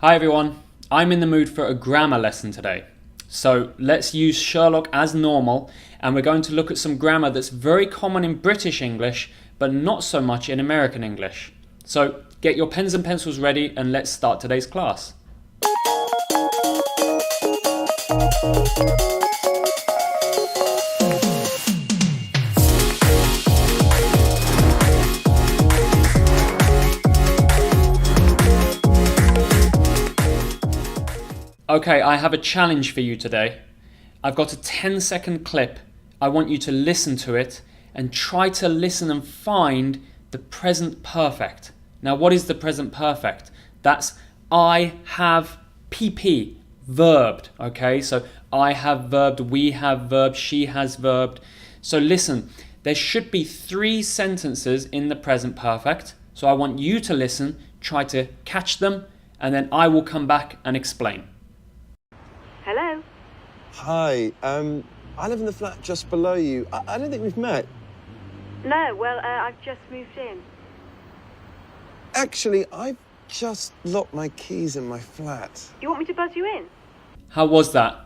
Hi everyone, I'm in the mood for a grammar lesson today. So let's use Sherlock as normal, and we're going to look at some grammar that's very common in British English but not so much in American English. So get your pens and pencils ready and let's start today's class. Okay, I have a challenge for you today. I've got a 10-second clip. I want you to listen to it and try to listen and find the present perfect. Now, what is the present perfect? That's I have PP, verbed. Okay, so I have verbed, we have verbed, she has verbed. So listen, there should be 3 sentences in the present perfect. So I want you to listen, try to catch them, and then I will come back and explain. Hello? Hi, I live in the flat just below you. I don't think we've met. No, well, I've just moved in. Actually, I've just locked my keys in my flat. You want me to buzz you in? How was that?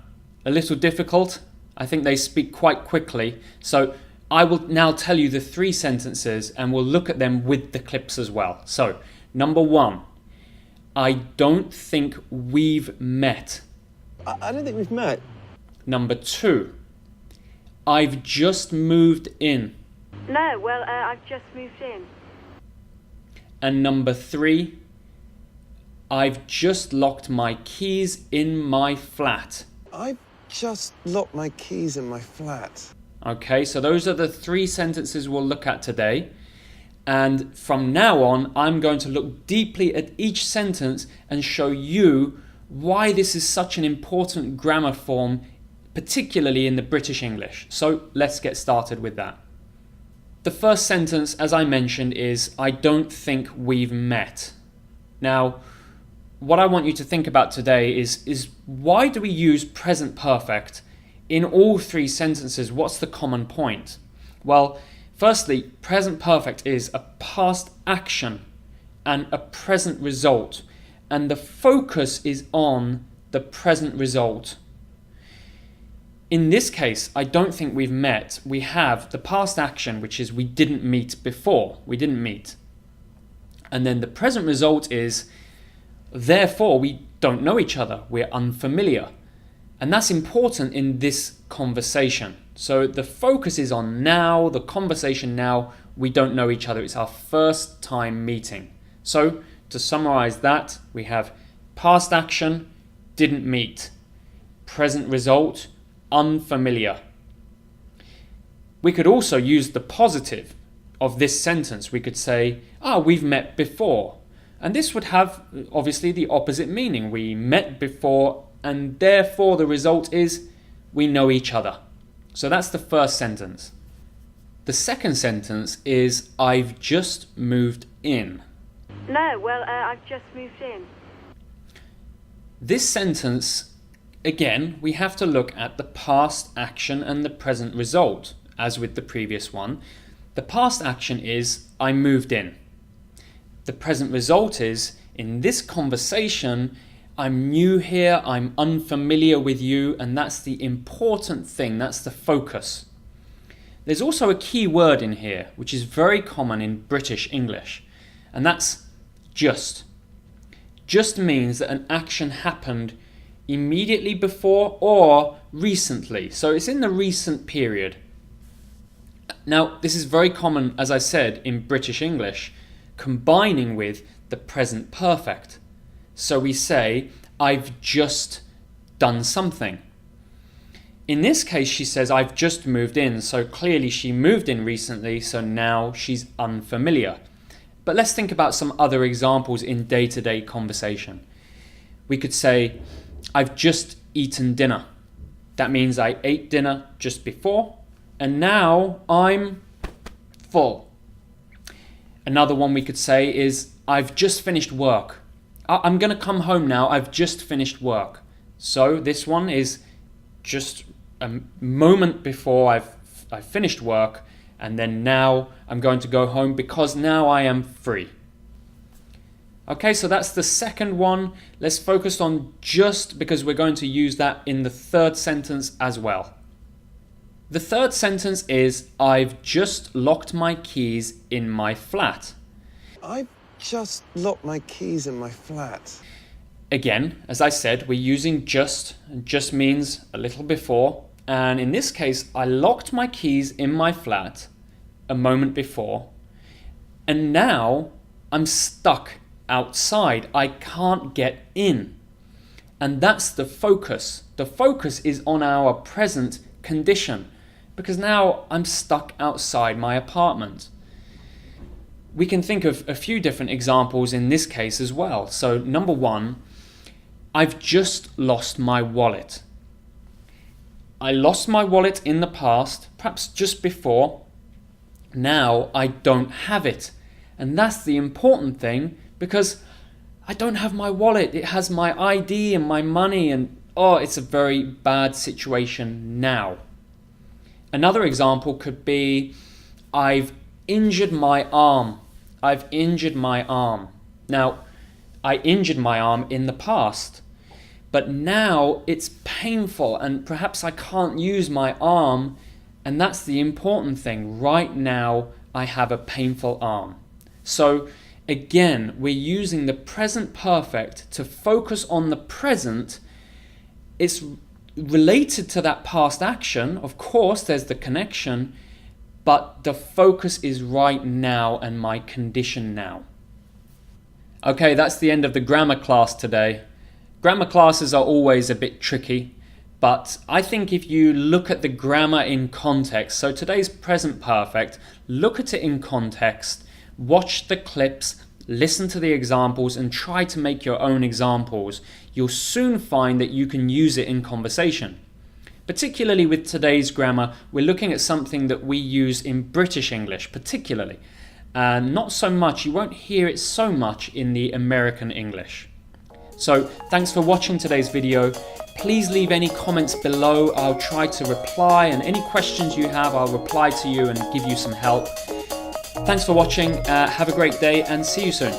A little difficult? I think they speak quite quickly. So I will now tell you the 3 sentences and we'll look at them with the clips as well. So, number 1, I don't think we've met. I don't think we've met. Number 2, I've just moved in. No, well, I've just moved in. And number 3, I've just locked my keys in my flat. I've just locked my keys in my flat. Okay, so those are the 3 sentences we'll look at today. And from now on, I'm going to look deeply at each sentence and show you why this is such an important grammar form, particularly in the British English. So let's get started with that. The first sentence, as I mentioned, is I don't think we've met. Now, what I want you to think about today is why do we use present perfect in all 3 sentences? What's the common point? Well, firstly, present perfect is a past action and a present result. And the focus is on the present result. In this case, I don't think we've met. We have the past action, which is we didn't meet before. We didn't meet. And then the present result is, therefore, we don't know each other. We're unfamiliar. And that's important in this conversation. So the focus is on now, the conversation now. We don't know each other. It's our first time meeting. So to summarize that, we have past action, didn't meet. Present result, unfamiliar. We could also use the positive of this sentence. We could say, we've met before. And this would have, obviously, the opposite meaning. We met before, and therefore the result is we know each other. So that's the first sentence. The second sentence is, I've just moved in. No, well, I've just moved in. This sentence, again, we have to look at the past action and the present result, as with the previous one. The past action is, I moved in. The present result is, in this conversation, I'm new here, I'm unfamiliar with you, and that's the important thing, that's the focus. There's also a key word in here, which is very common in British English, and that's just. Just means that an action happened immediately before or recently. So it's in the recent period. Now, this is very common, as I said, in British English, combining with the present perfect. So we say, I've just done something. In this case, she says, I've just moved in. So clearly she moved in recently, so now she's unfamiliar. But let's think about some other examples in day-to-day conversation. We could say, I've just eaten dinner. That means I ate dinner just before, and now I'm full. Another one we could say is, I've just finished work. I'm going to come home now. I've just finished work. So this one is just a moment before I've finished work, and then now I'm going to go home because now I am free. Okay, so that's the second one. Let's focus on just, because we're going to use that in the third sentence as well. The third sentence is, I've just locked my keys in my flat. I just locked my keys in my flat. Again, as I said, we're using just. Just means a little before. And in this case, I locked my keys in my flat a moment before. And now I'm stuck outside. I can't get in. And that's the focus. The focus is on our present condition, because now I'm stuck outside my apartment. We can think of a few different examples in this case as well. So number one, I've just lost my wallet. I lost my wallet in the past, perhaps just before. Now I don't have it. And that's the important thing, because I don't have my wallet. It has my ID and my money, and it's a very bad situation now. Another example could be, I've injured my arm. I've injured my arm. Now, I injured my arm in the past, but now it's painful and perhaps I can't use my arm, and that's the important thing. Right now, I have a painful arm. So again, we're using the present perfect to focus on the present. It's related to that past action. Of course, there's the connection, but the focus is right now and my condition now. Okay, that's the end of the grammar class today. Grammar classes are always a bit tricky, but I think if you look at the grammar in context, so today's present perfect, look at it in context, watch the clips, listen to the examples, and try to make your own examples. You'll soon find that you can use it in conversation. Particularly with today's grammar, we're looking at something that we use in British English, particularly. Not so much, you won't hear it so much in the American English. So thanks for watching today's video. Please leave any comments below. I'll try to reply, and any questions you have, I'll reply to you and give you some help. Thanks for watching, have a great day, and see you soon.